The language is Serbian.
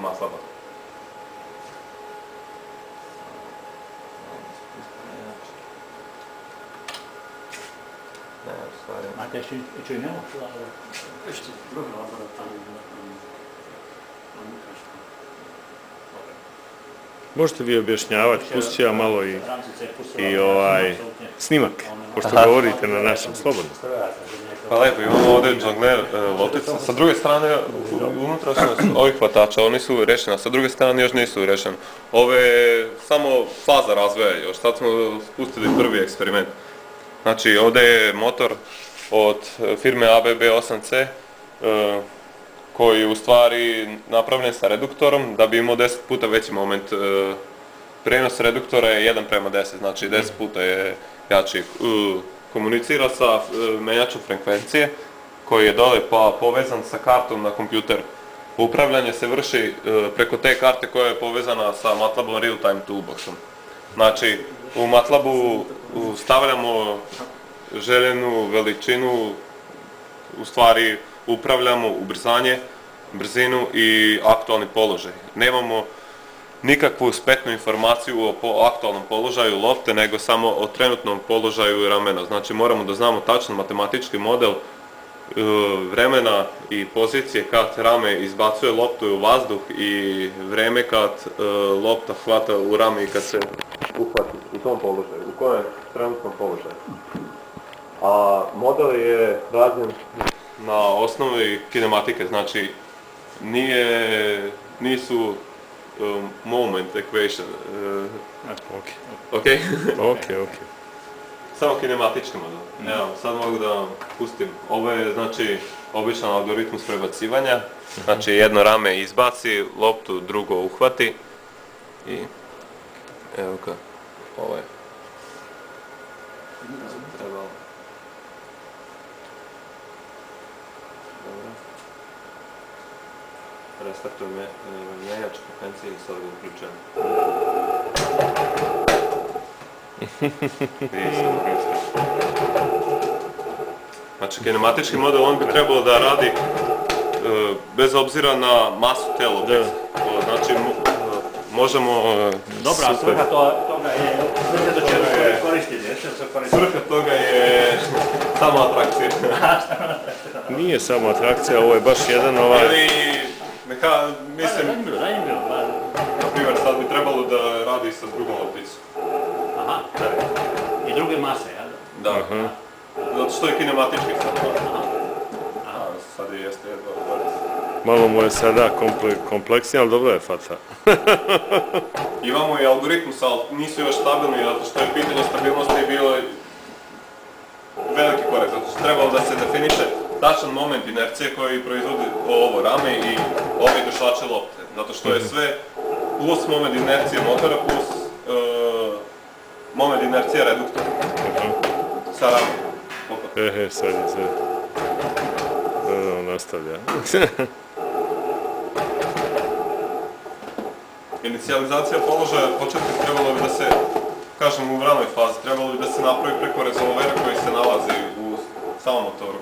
matlaba. Máte ještě jiného? Ještě druhý laboratorium. Možete vi objašnjavati, pustit ću ja malo i snimak, pošto govorite na našem slobodno. Pa lepo, imamo ovdje džongle loptice. Sa druge strane, unutrašnjost ovih hvatača, oni su rešeni, a sa druge strane još nisu rešeni. Ovo je samo faza razvoja još, sad smo spustili prvi eksperiment. Znači, ovdje je motor od firme ABB 8C, koji je u stvari napravljen sa reduktorom da bi imao 10 puta veći moment. Prenos reduktora je 1:10, znači 10 puta je jači. Komunicira sa menjačom frekvencije koji je dole pa povezan sa kartom na kompjuteru. Upravljanje se vrši preko te karte koja je povezana sa MATLAB-om Real-Time Toolboxom. Znači, u MATLAB-u stavljamo željenu veličinu, u stvari upravljamo ubrzanje, brzinu i aktualni položaj. Nemamo nikakvu spetnu informaciju o aktualnom položaju lopte, nego samo o trenutnom položaju ramena. Znači moramo da znamo tačno matematički model vremena i pozicije kad rame izbacuje loptu u vazduh i vreme kad lopta hvata u rame i kad se uhvati u tom položaju, u kojem trenutnom položaju. A model je rađen na osnovi kinematike, znači nisu moment equation. Ok? Ok. Samo kinematički model. Evo, sad mogu da vam pustim. Ovo je, znači, običan algoritmus prebacivanja. Znači, jedno rame izbaci, loptu drugo uhvati. I, evo ga, ovo je. Trebalo. Restartujem menjač frekvencije i sad ga uključujem. Znači, kinematički model, on bi trebalo da radi bez obzira na masu te loptice. Znači, možemo... Dobra, a svrha toga je... Svrha toga je samo atrakcija. Nije samo atrakcija, ovo je baš jedan Mislim, na primjer, sad bi trebalo da radi sa drugom lopticom. Aha, i druge mase, jel? Da. Zato što je kinematički sad. Sad jeste jedno odgovorio. Malo mu je sada kompleksnije, ali dobro je fata. Imamo i algoritmus, ali nisu još stabilni, zato što je pitanje stabilnosti bilo veliki korak, zato što trebalo da se definiše tačan moment inercije koji proizvodi ovo rame i ovi dušače lopte. Zato što je sve plus moment inercije motora plus moment inercije reduktora. Sa rame. Sad je sve. Nastavlja. Inicijalizacija položaja početnik trebalo bi da se, kažem u ranoj fazi, trebalo bi da se napravi preko rezolvera koji se nalazi u samom motoru.